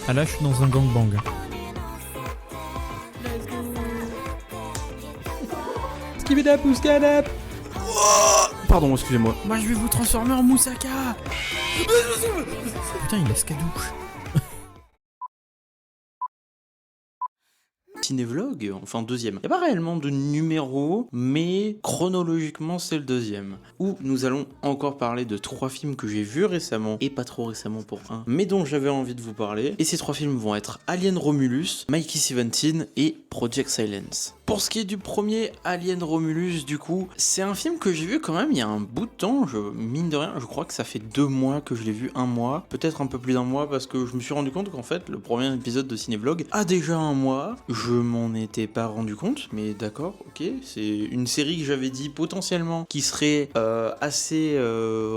Ah là, je suis dans un gangbang. Skibidap ou skadap. Pardon, excusez-moi. Moi, je vais vous transformer en moussaka. Putain, il a skadouche. Cinévlog, enfin deuxième. Il n'y a pas réellement de numéro, mais chronologiquement c'est le deuxième. Où nous allons encore parler de 3 films que j'ai vus récemment, et pas trop récemment pour un, mais dont j'avais envie de vous parler. Et ces 3 films vont être Alien Romulus, Mikey 17 et Project Silence. Pour ce qui est du premier Alien Romulus, du coup, c'est un film que j'ai vu quand même il y a un bout de temps, mine de rien, je crois que ça fait 2 mois que je l'ai vu, 1 mois, peut-être un peu plus d'1 mois, parce que je me suis rendu compte qu'en fait, le premier épisode de Cinévlog a déjà 1 mois, je m'en étais pas rendu compte, mais d'accord, ok, c'est une série que j'avais dit potentiellement qui serait assez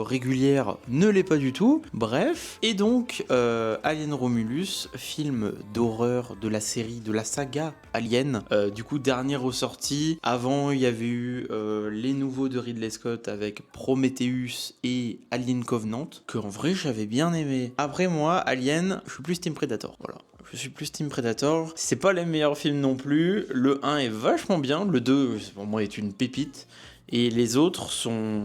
régulière, ne l'est pas du tout, bref, et donc Alien Romulus, film d'horreur de la série, de la saga Alien, du coup dernier ressorti. Avant, il y avait eu les nouveaux de Ridley Scott avec Prometheus et Alien Covenant, que en vrai j'avais bien aimé. Après moi, Alien, je suis plus Team Predator, voilà. Je suis plus Team Predator. C'est pas les meilleurs films non plus. Le 1 est vachement bien, le 2 pour moi est une pépite. Et les autres sont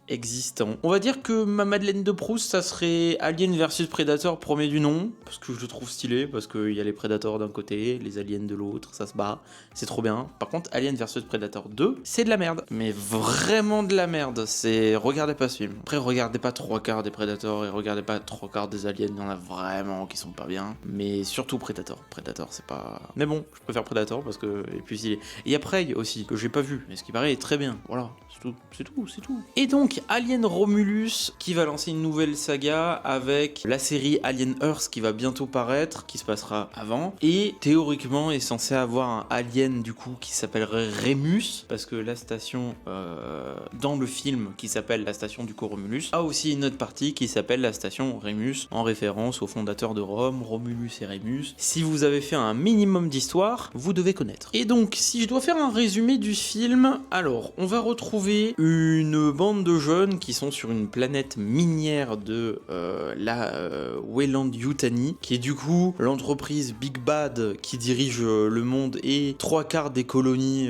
existants. On va dire que ma Madeleine de Proust, ça serait Alien versus Predator, premier du nom, parce que je le trouve stylé, parce qu'il y a les Predators d'un côté, les aliens de l'autre, ça se bat, c'est trop bien. Par contre, Alien versus Predator 2, c'est de la merde. Mais vraiment de la merde, c'est... Regardez pas ce film. Après, regardez pas 3/4 des Predators, et regardez pas 3/4 des aliens, il y en a vraiment qui sont pas bien. Mais surtout Predator. Predator, c'est pas... Mais bon, je préfère Predator, parce que... Et puis, il est... Et après, aussi, que j'ai pas vu, mais ce qui paraît est très bien. Voilà, c'est tout. Et donc, Alien Romulus, qui va lancer une nouvelle saga avec la série Alien Earth qui va bientôt paraître, qui se passera avant, et théoriquement est censé avoir un alien du coup qui s'appellerait Remus, parce que la station dans le film qui s'appelle la station du Romulus a aussi une autre partie qui s'appelle la station Remus, en référence au fondateur de Rome, Romulus et Remus. Si vous avez fait un minimum d'histoire, vous devez connaître. Et donc, si je dois faire un résumé du film, alors, on va retrouver une bande de jeunes qui sont sur une planète minière de la Weyland-Yutani, qui est du coup l'entreprise Big Bad qui dirige le monde et 3/4 des colonies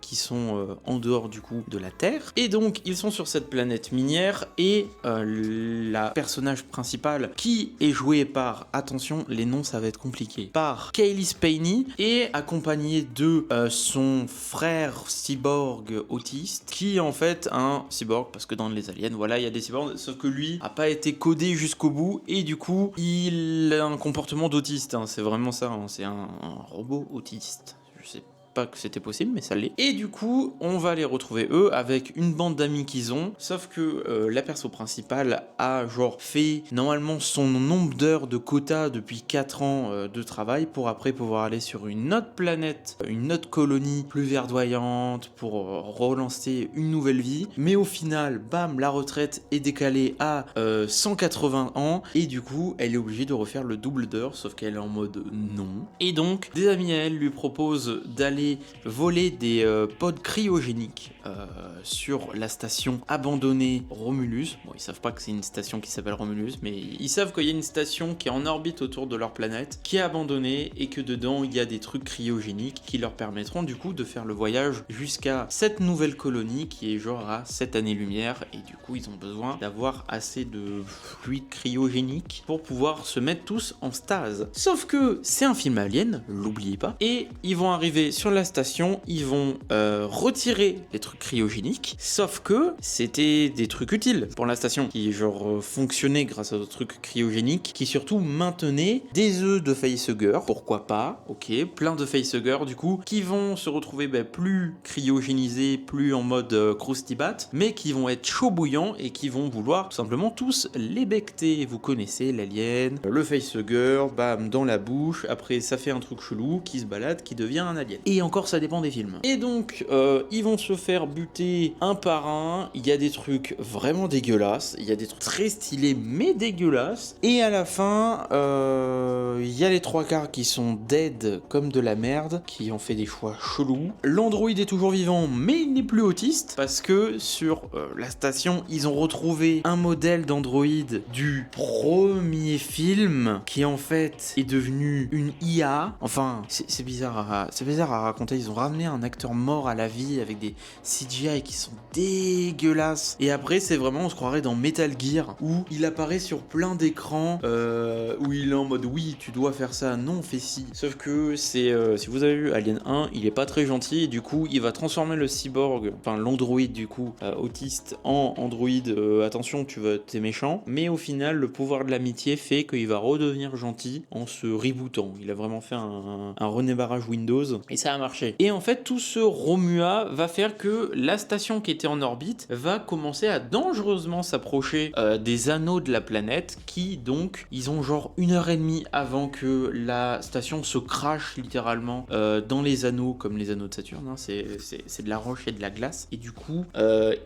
qui sont en dehors du coup de la Terre. Et donc, ils sont sur cette planète minière et la personnage principale qui est jouée par, attention, les noms ça va être compliqué, par Kaylee Spaeny et accompagnée de son frère cyborg autiste, qui est en fait un cyborg, parce que dans les aliens, voilà, il y a des cyborgs, sauf que lui a pas été codé jusqu'au bout, et du coup, il a un comportement d'autiste, hein, c'est vraiment ça, hein, c'est un robot autiste, je sais pas que c'était possible, mais ça l'est. Et du coup, on va les retrouver eux avec une bande d'amis qu'ils ont, sauf que la perso principale a genre fait normalement son nombre d'heures de quota depuis 4 ans de travail pour après pouvoir aller sur une autre planète, une autre colonie plus verdoyante pour relancer une nouvelle vie. Mais au final, bam, la retraite est décalée à 180 ans et du coup, elle est obligée de refaire le double d'heures, sauf qu'elle est en mode non. Et donc, des amis à elle lui proposent d'aller voler des pods cryogéniques sur la station abandonnée Romulus. Bon, ils savent pas que c'est une station qui s'appelle Romulus, mais ils savent qu'il y a une station qui est en orbite autour de leur planète, qui est abandonnée et que dedans il y a des trucs cryogéniques qui leur permettront du coup de faire le voyage jusqu'à cette nouvelle colonie qui est genre à 7 années-lumière, et du coup ils ont besoin d'avoir assez de fluide cryogénique pour pouvoir se mettre tous en stase. Sauf que c'est un film alien, l'oubliez pas, et ils vont arriver sur la station, ils vont retirer les trucs cryogéniques, sauf que c'était des trucs utiles pour la station, qui genre fonctionnaient grâce aux trucs cryogéniques, qui surtout maintenaient des œufs de facehugger, pourquoi pas, ok, plein de facehugger du coup, qui vont se retrouver plus cryogénisés, plus en mode croustibat, mais qui vont être chaud bouillants et qui vont vouloir tout simplement tous les becter. Vous connaissez l'alien, le facehugger, bam, dans la bouche, après ça fait un truc chelou qui se balade, qui devient un alien. Et et encore ça dépend des films. Et donc ils vont se faire buter un par un, il y a des trucs vraiment dégueulasses, il y a des trucs très stylés mais dégueulasses, et à la fin il y a les trois quarts qui sont dead comme de la merde, qui ont fait des choix chelous. L'android est toujours vivant mais il n'est plus autiste, parce que sur la station ils ont retrouvé un modèle d'android du premier film qui en fait est devenu une IA. Enfin c'est bizarre à raconter, ils ont ramené un acteur mort à la vie avec des CGI qui sont dégueulasses, et après c'est vraiment, on se croirait dans Metal Gear où il apparaît sur plein d'écrans où il est en mode oui tu dois faire ça, non fais ci, sauf que c'est si vous avez vu Alien 1, il est pas très gentil et du coup il va transformer le cyborg, enfin l'android du coup autiste en android, attention t'es méchant, mais au final le pouvoir de l'amitié fait qu'il va redevenir gentil en se rebootant. Il a vraiment fait un redémarrage Windows et ça a marché. Et en fait tout ce remua va faire que la station qui était en orbite va commencer à dangereusement s'approcher des anneaux de la planète, qui donc ils ont genre 1h30 avant que la station se crache littéralement dans les anneaux, comme les anneaux de Saturne, hein. C'est de la roche et de la glace, et du coup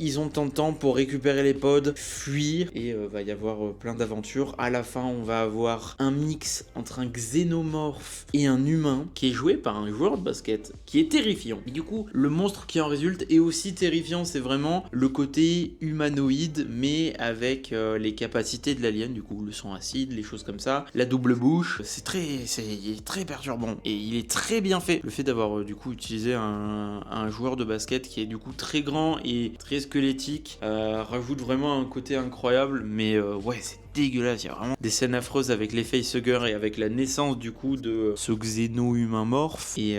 ils ont tant de temps pour récupérer les pods, fuir, et va y avoir plein d'aventures. À la fin on va avoir un mix entre un xénomorphe et un humain qui est joué par un joueur de basket qui est terrifiant. Et du coup le monstre qui en résulte est aussi terrifiant, c'est vraiment le côté humanoïde mais avec les capacités de l'alien, du coup le sang acide, les choses comme ça, la double bouche, il est très perturbant et il est très bien fait. Le fait d'avoir du coup utilisé un joueur de basket qui est du coup très grand et très squelettique rajoute vraiment un côté incroyable, mais ouais c'est dégueulasse, il y a vraiment des scènes affreuses avec les facehuggers et avec la naissance du coup de ce xéno-humain morphe, et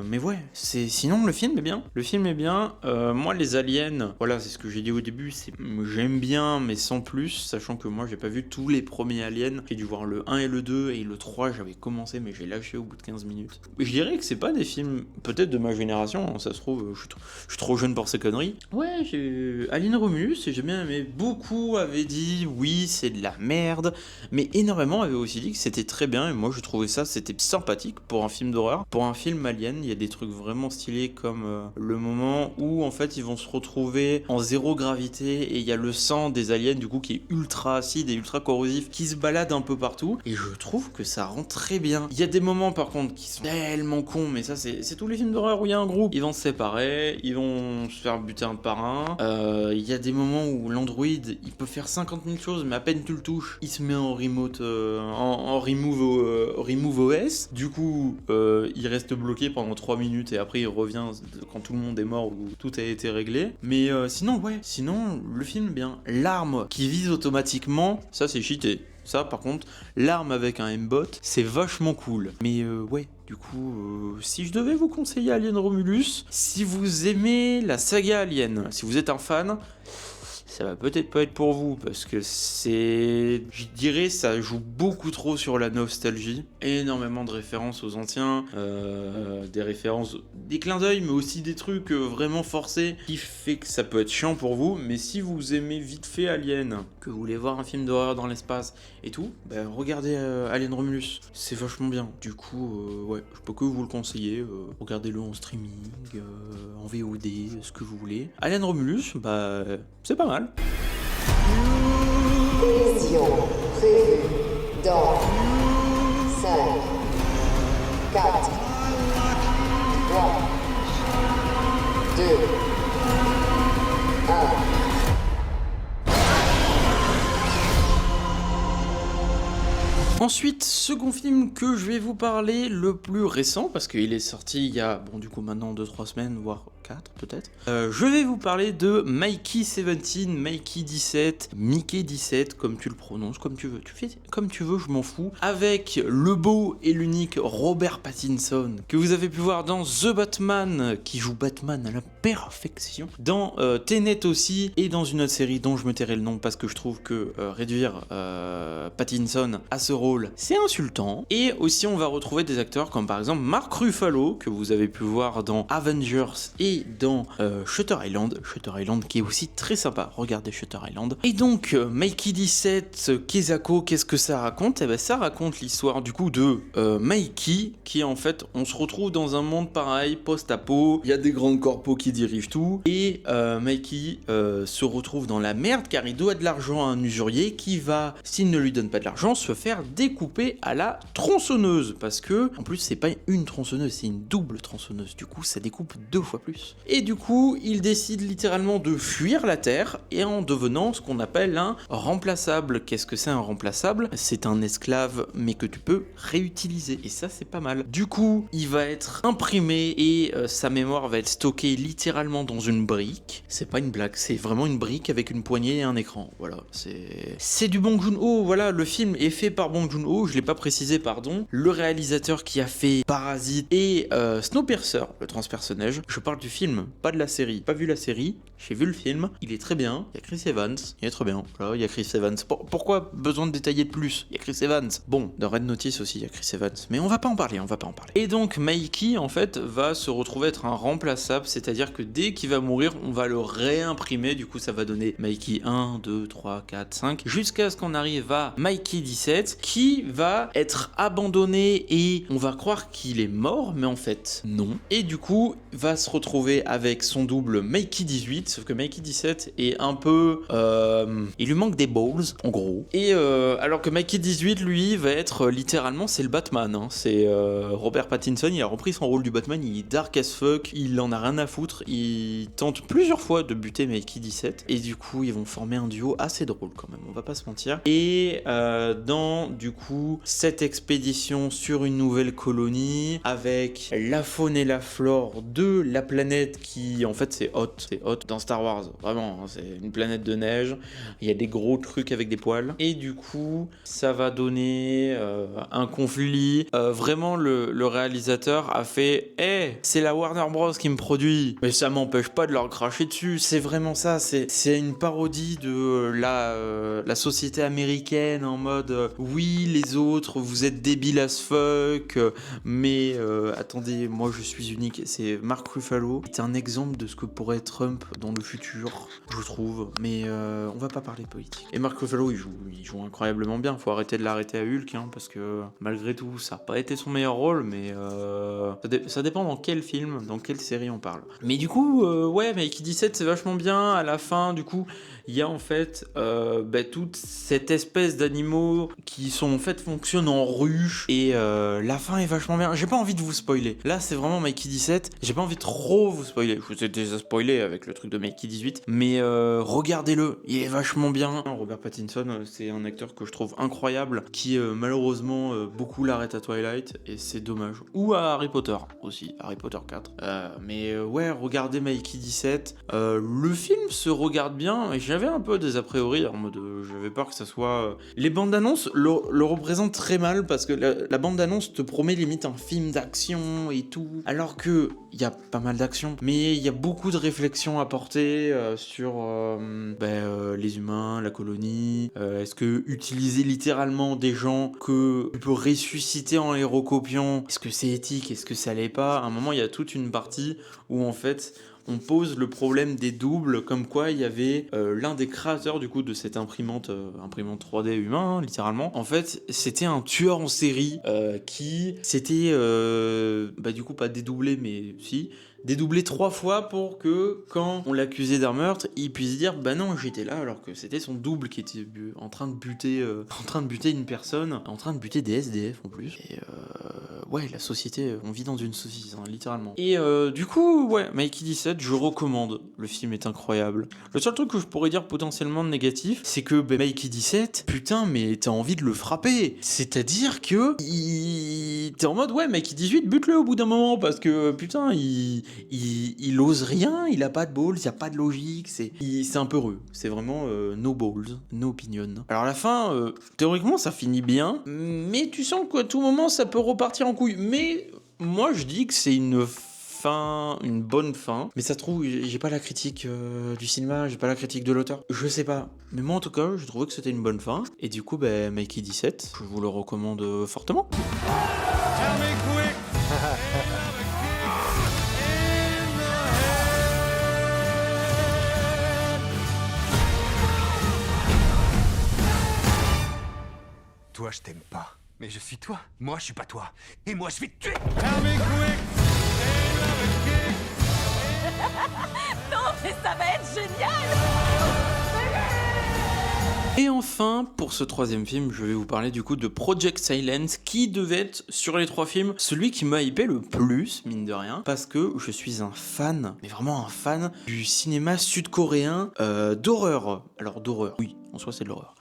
mais ouais, sinon le film est bien, moi les aliens, voilà c'est ce que j'ai dit au début, j'aime bien mais sans plus, sachant que moi j'ai pas vu tous les premiers aliens, j'ai dû voir le 1 et le 2, et le 3 j'avais commencé mais j'ai lâché au bout de 15 minutes. Je dirais que c'est pas des films peut-être de ma génération, hein, ça se trouve je suis trop jeune pour ces conneries. Ouais, j'ai Alien Romulus et j'ai bien aimé, beaucoup avaient dit oui c'est de la merde, mais énormément avaient aussi dit que c'était très bien, et moi je trouvais ça, c'était sympathique pour un film d'horreur. Pour un film alien, il y a des trucs vraiment stylés, comme le moment où en fait ils vont se retrouver en zéro gravité et il y a le sang des aliens du coup qui est ultra acide et ultra corrosif qui se balade un peu partout, et je trouve que ça rend très bien. Il y a des moments par contre qui sont tellement cons, mais ça c'est tous les films d'horreur où il y a un groupe, ils vont se séparer, ils vont se faire buter un par un, il y a des moments où l'android il peut faire 50 000 choses, mais à peine tu le touches, il se met en remote, en remove OS. Du coup, il reste bloqué pendant 3 minutes et après il revient quand tout le monde est mort ou tout a été réglé. Mais sinon, le film est bien. L'arme qui vise automatiquement, ça c'est cheaté. Ça, par contre, l'arme avec un M-bot, c'est vachement cool. Mais ouais, du coup, si je devais vous conseiller Alien Romulus, si vous aimez la saga Alien, si vous êtes un fan, ça va peut-être pas être pour vous, parce que je dirais, ça joue beaucoup trop sur la nostalgie, énormément de références aux anciens, des références, des clins d'œil, mais aussi des trucs vraiment forcés, qui fait que ça peut être chiant pour vous. Mais si vous aimez vite fait Alien, que vous voulez voir un film d'horreur dans l'espace et tout, ben regardez Alien Romulus, c'est vachement bien. Du coup, ouais, je peux que vous le conseiller, regardez-le en streaming, en VOD, ce que vous voulez. Alien Romulus, bah c'est pas mal. Collision prévue dans 5, 4, 3, 2, 1. Ensuite, second film que je vais vous parler, le plus récent, parce qu'il est sorti il y a, bon du coup maintenant 2-3 semaines, voire 4 peut-être. Je vais vous parler de Mikey 17, Mikey 17, Mickey 17, comme tu le prononces, comme tu veux. Tu fais comme tu veux, je m'en fous. Avec le beau et l'unique Robert Pattinson, que vous avez pu voir dans The Batman, qui joue Batman à la perfection. Dans Tenet aussi, et dans une autre série dont je me tairai le nom, parce que je trouve que réduire Pattinson à ce rôle drôle, c'est insultant. Et aussi on va retrouver des acteurs comme par exemple Mark Ruffalo, que vous avez pu voir dans Avengers et dans Shutter Island qui est aussi très sympa, regardez Shutter Island. Et donc Mikey 17, Kezako, qu'est-ce que ça raconte? Eh ben ça raconte l'histoire du coup de Mikey, qui en fait on se retrouve dans un monde pareil, post-apo, il y a des grandes corpos qui dirigent tout, et Mikey se retrouve dans la merde car il doit de l'argent à un usurier qui va, s'il ne lui donne pas de l'argent, se faire découper à la tronçonneuse, parce que en plus c'est pas une tronçonneuse, c'est une double tronçonneuse, du coup ça découpe 2 fois plus. Et du coup il décide littéralement de fuir la terre et en devenant ce qu'on appelle un remplaçable. Qu'est-ce que c'est un remplaçable? C'est un esclave mais que tu peux réutiliser, et ça c'est pas mal. Du coup il va être imprimé et sa mémoire va être stockée littéralement dans une brique. C'est pas une blague, c'est vraiment une brique avec une poignée et un écran. Voilà, c'est du Bong Joon-ho. Voilà, le film est fait par Bong Joon-ho, je l'ai pas précisé, pardon. Le réalisateur qui a fait Parasite et Snowpiercer, le transpersonnage. Je parle du film, pas de la série. Pas vu la série, j'ai vu le film, il est très bien. Il y a Chris Evans, il est très bien. Voilà, il y a Chris Evans. Pourquoi besoin de détailler de plus? Il y a Chris Evans. Bon, dans Red Notice aussi, il y a Chris Evans. Mais on va pas en parler. Et donc, Mikey, en fait, va se retrouver être un remplaçable, c'est-à-dire que dès qu'il va mourir, on va le réimprimer. Du coup, ça va donner Mikey 1, 2, 3, 4, 5, jusqu'à ce qu'on arrive à Mikey 17, qui va être abandonné et on va croire qu'il est mort, mais en fait, non. Et du coup, va se retrouver avec son double Mikey 18, sauf que Mikey 17 est un peu... il lui manque des balls, en gros. Et alors que Mikey 18, lui, va être littéralement, c'est le Batman, hein. C'est Robert Pattinson, il a repris son rôle du Batman, il est dark as fuck, il en a rien à foutre, il tente plusieurs fois de buter Mikey 17, et du coup, ils vont former un duo assez drôle quand même, on va pas se mentir. Et dans, du coup, cette expédition sur une nouvelle colonie, avec la faune et la flore de la planète qui, en fait, c'est Hoth dans Star Wars, vraiment, hein, c'est une planète de neige, il y a des gros trucs avec des poils, et du coup, ça va donner un conflit. Vraiment, le réalisateur a fait « Hey, c'est la Warner Bros qui me produit, mais ça m'empêche pas de leur cracher dessus. » C'est vraiment ça, c'est une parodie de la société américaine en mode oui, les autres, vous êtes débiles as fuck, mais attendez, moi je suis unique. C'est Mark Ruffalo, c'est un exemple de ce que pourrait être Trump dans le futur, je trouve, mais on va pas parler politique. Et Mark Ruffalo, il joue incroyablement bien, faut arrêter de l'arrêter à Hulk, hein, parce que malgré tout, ça a pas été son meilleur rôle, mais ça dépend dans quel film, dans quelle série on parle. Mais du coup, ouais, Mikey 17, c'est vachement bien. À la fin, du coup, il y a en fait toute cette espèce d'animaux qui sont en fait fonctionnent en ruche, et la fin est vachement bien. J'ai pas envie de vous spoiler. Là, c'est vraiment Mikey 17. J'ai pas envie de trop vous spoiler. Je vous ai déjà spoilé avec le truc de Mikey 18, mais regardez-le, il est vachement bien. Robert Pattinson, c'est un acteur que je trouve incroyable, qui malheureusement beaucoup l'arrête à Twilight, et c'est dommage. Ou à Harry Potter aussi, Harry Potter 4. Mais ouais, regardez Mikey 17. Le film se regarde bien, et j'avais un peu des a priori en mode j'avais peur que ça soit les bandes annonces le représentent très mal, parce que la bande annonce te promet limite un film d'action et tout, alors que il y a pas mal d'action, mais il y a beaucoup de réflexions à porter sur les humains, la colonie. Est-ce que utiliser littéralement des gens que tu peux ressusciter en les recopiant, est-ce que c'est éthique, est-ce que ça l'est pas? À un moment, il y a toute une partie où en fait on pose le problème des doubles, comme quoi il y avait l'un des créateurs du coup de cette imprimante 3D humain, hein, littéralement. En fait, c'était un tueur en série qui s'était du coup pas dédoublé, mais si dédoublé 3 fois pour que quand on l'accusait d'un meurtre, il puisse dire bah non, j'étais là, alors que c'était son double qui était en train de buter une personne, en train de buter des SDF en plus. Et ouais, la société, on vit dans une saucisse, hein, littéralement. Et du coup, ouais, Mikey 17, je recommande. Le film est incroyable. Le seul truc que je pourrais dire potentiellement de négatif, c'est que Mikey 17, putain, mais t'as envie de le frapper. C'est-à-dire que t'es en mode ouais, Mikey 18, bute-le au bout d'un moment, parce que putain, il ose rien, il a pas de balls, il y a pas de logique, c'est un peu rude. C'est vraiment no balls, no opinion. Alors à la fin, théoriquement ça finit bien, mais tu sens qu'à tout moment ça peut repartir en couille. Mais moi je dis que c'est une une bonne fin. Mais ça se trouve, j'ai pas la critique du cinéma, j'ai pas la critique de l'auteur. Je sais pas. Mais moi, en tout cas, je trouvais que c'était une bonne fin. Et du coup, Mikey 17, je vous le recommande fortement. Toi, je t'aime pas. Mais je suis toi. Moi, je suis pas toi. Et moi, je vais te tuer. Mais ça va être génial! Et enfin, pour ce troisième film, je vais vous parler du coup de Project Silence, qui devait être, sur les 3 films, celui qui m'a hypé le plus, mine de rien, parce que je suis un fan, mais vraiment un fan, du cinéma sud-coréen d'horreur. Alors d'horreur, oui, en soi c'est de l'horreur.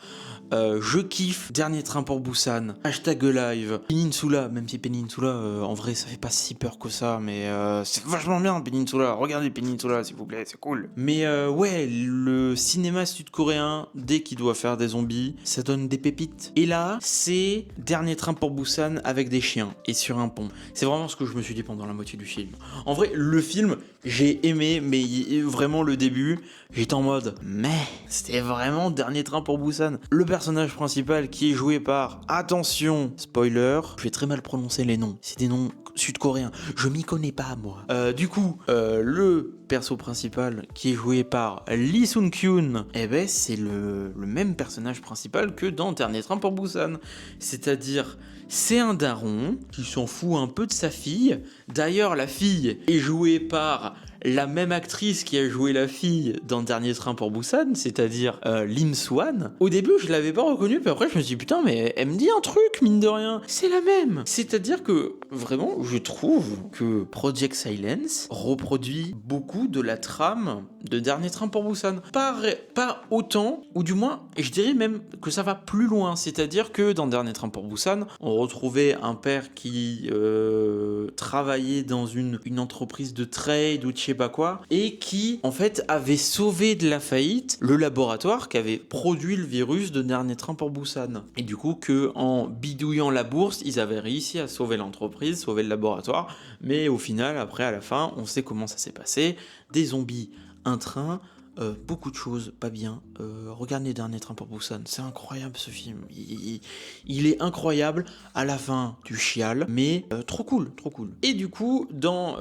Je kiffe Dernier Train pour Busan, #live, Peninsula, même si Peninsula, en vrai ça fait pas si peur que ça, mais c'est vachement bien Peninsula, regardez Peninsula s'il vous plaît, c'est cool. Mais ouais, le cinéma sud-coréen, dès qu'il doit faire des zombies, ça donne des pépites. Et là, c'est Dernier Train pour Busan avec des chiens, et sur un pont. C'est vraiment ce que je me suis dit pendant la moitié du film. En vrai, le film, j'ai aimé, mais vraiment le début, j'étais en mode, mais c'était vraiment Dernier Train pour Busan. Le personnage principal qui est joué par, attention, spoiler, je vais très mal prononcer les noms, c'est des noms sud-coréens, je m'y connais pas moi. Du coup, le perso principal qui est joué par Lee Sung-kyun, eh ben c'est le même personnage principal que dans Dernier Train pour Busan. C'est-à-dire, c'est un daron qui s'en fout un peu de sa fille. D'ailleurs, la fille est jouée par la même actrice qui a joué la fille dans Dernier Train pour Busan, c'est-à-dire Lim Swan. Au début, je l'avais pas reconnue, puis après, je me suis dit, putain, mais elle me dit un truc, mine de rien. C'est la même. C'est-à-dire que, vraiment, je trouve que Project Silence reproduit beaucoup de la trame de Dernier Train pour Busan. Pas autant, ou du moins, je dirais même que ça va plus loin. C'est-à-dire que dans Dernier Train pour Busan, on retrouvait un père qui travaillait dans une entreprise de trade ou de je sais pas quoi, et qui en fait avait sauvé de la faillite le laboratoire qui avait produit le virus de Dernier Train pour Busan. Et du coup que en bidouillant la bourse, ils avaient réussi à sauver l'entreprise, sauver le laboratoire, mais au final, après à la fin, on sait comment ça s'est passé, des zombies, un train, beaucoup de choses pas bien. Regardez Dernier Train pour Busan, c'est incroyable ce film. Il est incroyable. À la fin, tu chiales, mais trop cool, trop cool. Et du coup, dans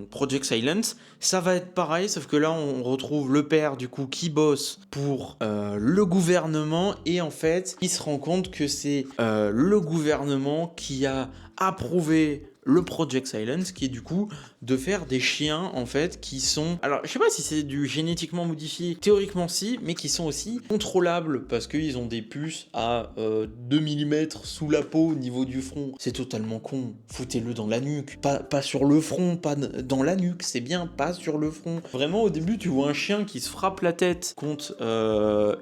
Project Silence, ça va être pareil, sauf que là, on retrouve le père du coup qui bosse pour le gouvernement, et en fait, il se rend compte que c'est le gouvernement qui a approuvé le Project Silence, qui est du coup de faire des chiens en fait qui sont, alors je sais pas si c'est du génétiquement modifié, théoriquement si, mais qui sont aussi contrôlables parce qu'ils ont des puces à 2 mm sous la peau au niveau du front. C'est totalement con, foutez-le dans la nuque, pas sur le front, pas dans la nuque, c'est bien, pas sur le front. Vraiment au début tu vois un chien qui se frappe la tête contre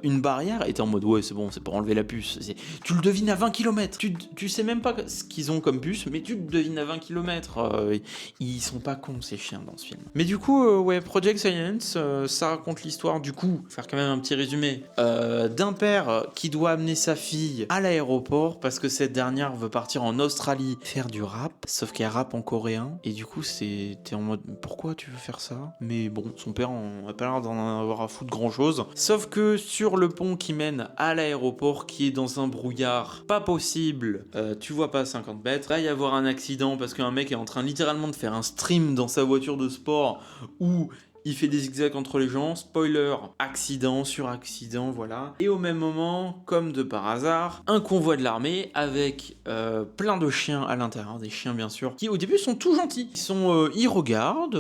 une barrière et t'es en mode ouais c'est bon, c'est pour enlever la puce. Tu le devines à 20 km, tu sais même pas ce qu'ils ont comme puce, mais tu le devines à 20 km. Ils sont pas cons ces chiens dans ce film. Mais du coup, ouais, Project Silence, ça raconte l'histoire du coup, faire quand même un petit résumé, d'un père qui doit amener sa fille à l'aéroport parce que cette dernière veut partir en Australie faire du rap, sauf qu'elle rappe en coréen, et du coup t'es en mode pourquoi tu veux faire ça? Mais bon, son père a pas l'air d'en avoir à foutre grand chose, sauf que sur le pont qui mène à l'aéroport, qui est dans un brouillard pas possible, tu vois pas 50 mètres, va y avoir un accident parce qu'un mec est en train littéralement de faire un stream dans sa voiture de sport où il fait des zigzags entre les gens, spoiler, accident sur accident, voilà. Et au même moment, comme de par hasard, un convoi de l'armée avec plein de chiens à l'intérieur, des chiens bien sûr, qui au début sont tout gentils. Ils regardent,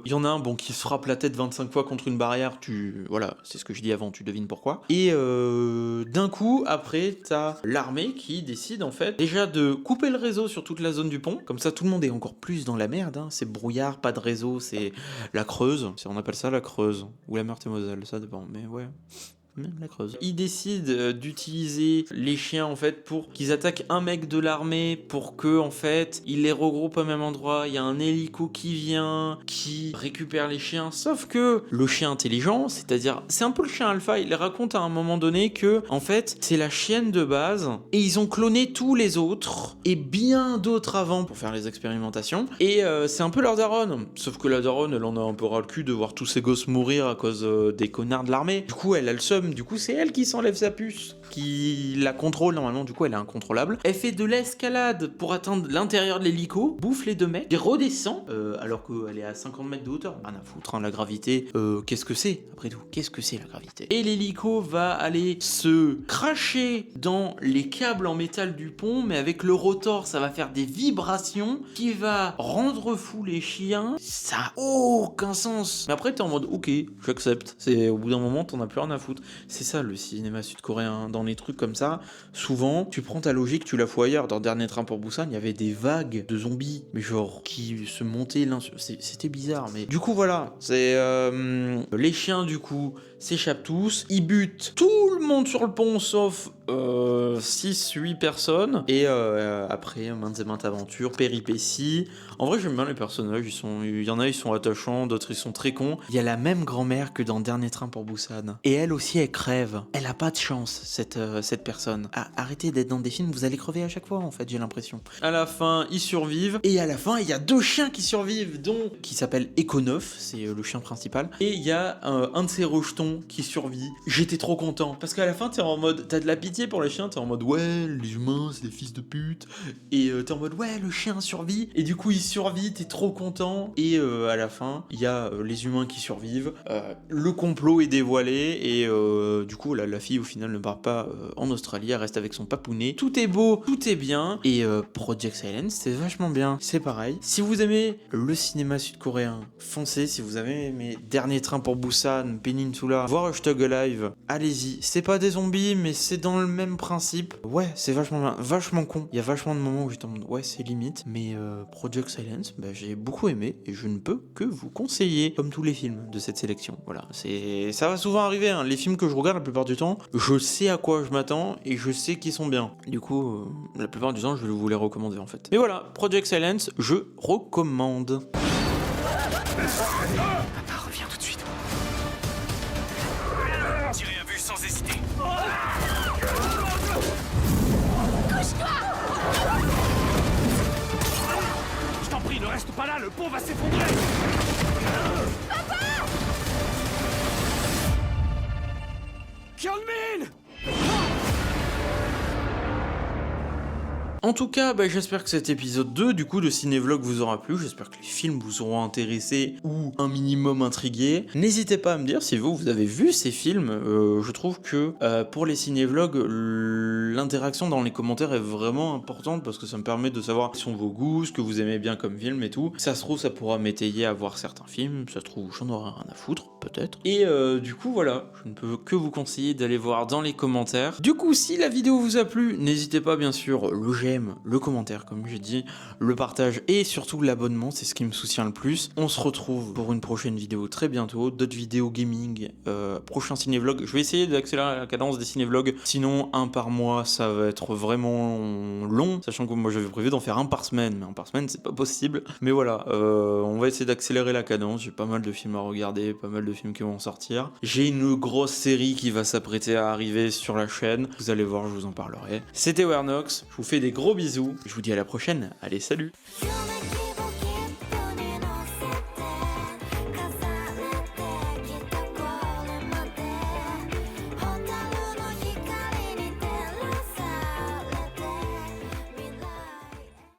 il y en a un bon qui se frappe la tête 25 fois contre une barrière, voilà, c'est ce que je dis avant, tu devines pourquoi. Et d'un coup, après, t'as l'armée qui décide en fait déjà de couper le réseau sur toute la zone du pont, comme ça tout le monde est encore plus dans la merde, hein. C'est brouillard, pas de réseau, c'est la Creuse. On appelle ça la Creuse, ou la Meurthe-et-Moselle, ça dépend, mais ouais. La Creuse. Il décide d'utiliser les chiens en fait pour qu'ils attaquent un mec de l'armée pour que en fait il les regroupe au même endroit. Il y a un hélico qui vient, qui récupère les chiens. Sauf que le chien intelligent, c'est-à-dire c'est un peu le chien alpha, il raconte à un moment donné que en fait c'est la chienne de base et ils ont cloné tous les autres et bien d'autres avant pour faire les expérimentations. Et c'est un peu leur daronne. Sauf que la daronne, elle en a un peu ras le cul de voir tous ses gosses mourir à cause des connards de l'armée. Du coup, elle a le seum. Du coup, c'est elle qui s'enlève sa puce, qui la contrôle normalement. Du coup, elle est incontrôlable. Elle fait de l'escalade pour atteindre l'intérieur de l'hélico, bouffe les deux mecs, et redescend alors qu'elle est à 50 mètres de hauteur. Rien à foutre, hein, la gravité. Qu'est-ce que c'est après tout? Qu'est-ce que c'est la gravité? Et l'hélico va aller se cracher dans les câbles en métal du pont, mais avec le rotor, ça va faire des vibrations qui va rendre fou les chiens. Ça a aucun sens. Mais après, t'es en mode ok, j'accepte. C'est au bout d'un moment, t'en as plus rien à foutre. C'est ça le cinéma sud-coréen. Dans les trucs comme ça, souvent, tu prends ta logique, tu la fous ailleurs. Dans Dernier Train pour Busan, il y avait des vagues de zombies, mais genre qui se montaient l'un sur... C'était bizarre, mais du coup voilà, c'est les chiens du coup s'échappent tous, ils butent tout le monde sur le pont sauf 6-8 personnes et après maintes et maintes aventures, péripéties. En vrai j'aime bien les personnages, il y en a ils sont attachants, d'autres ils sont très cons. Il y a la même grand-mère que dans Dernier Train pour Busan et elle aussi elle crève. Elle a pas de chance cette personne. Arrêtez d'être dans des films, vous allez crever à chaque fois en fait, j'ai l'impression. À la fin ils survivent et à la fin il y a 2 chiens qui survivent, dont qui s'appelle Eco9, c'est le chien principal, et il y a un de ses rejetons qui survit. J'étais trop content parce qu'à la fin t'es en mode, t'as de la pitié pour les chiens, t'es en mode ouais les humains c'est des fils de pute, et t'es en mode ouais le chien survit, et du coup il survit, t'es trop content, et à la fin il y a les humains qui survivent, le complot est dévoilé, et du coup la fille au final ne part pas en Australie, elle reste avec son papounet, tout est beau, tout est bien, et Project Silence c'est vachement bien, c'est pareil. Si vous aimez le cinéma sud-coréen, foncez. Si vous avez aimé Dernier Train pour Busan, Peninsula, voire Hashtag Alive, allez-y. C'est pas des zombies, mais c'est dans le même principe. Ouais, c'est vachement bien, vachement con. Il y a vachement de moments où j'étais en mode ouais, c'est limite, mais Project Silence, bah, j'ai beaucoup aimé et je ne peux que vous conseiller, comme tous les films de cette sélection. Voilà, ça va souvent arriver, hein. Les films que je regarde la plupart du temps, je sais à quoi je m'attends et je sais qu'ils sont bien. Du coup, la plupart du temps, je vais vous les recommander en fait. Mais voilà, Project Silence, je recommande. Papa, reviens tout de suite. Tirez à vue sans hésiter. Je t'en prie, ne reste pas là, le pont va s'effondrer. Papa! Kyung-min! En tout cas, bah, j'espère que cet épisode 2 du coup de Cinévlog vous aura plu, j'espère que les films vous auront intéressé ou un minimum intrigué. N'hésitez pas à me dire si vous avez vu ces films, je trouve que pour les cinévlogs, l'interaction dans les commentaires est vraiment importante parce que ça me permet de savoir quels sont vos goûts, ce que vous aimez bien comme film et tout. Ça se trouve, ça pourra m'étayer à voir certains films, ça se trouve, j'en aurai rien à foutre, peut-être. Et du coup, voilà, je ne peux que vous conseiller d'aller voir dans les commentaires. Du coup, si la vidéo vous a plu, n'hésitez pas bien sûr, le j'aime, le commentaire comme j'ai dit, le partage et surtout l'abonnement, c'est ce qui me soutient le plus. On se retrouve pour une prochaine vidéo très bientôt, d'autres vidéos gaming, prochain cinévlog. Je vais essayer d'accélérer la cadence des cinévlogs, sinon un par mois ça va être vraiment long, sachant que moi j'avais prévu d'en faire un par semaine, mais un par semaine c'est pas possible. Mais voilà, on va essayer d'accélérer la cadence, j'ai pas mal de films à regarder, pas mal de films qui vont sortir. J'ai une grosse série qui va s'apprêter à arriver sur la chaîne, vous allez voir, je vous en parlerai. C'était Wernox, je vous fais des gros bisous, je vous dis à la prochaine, allez salut.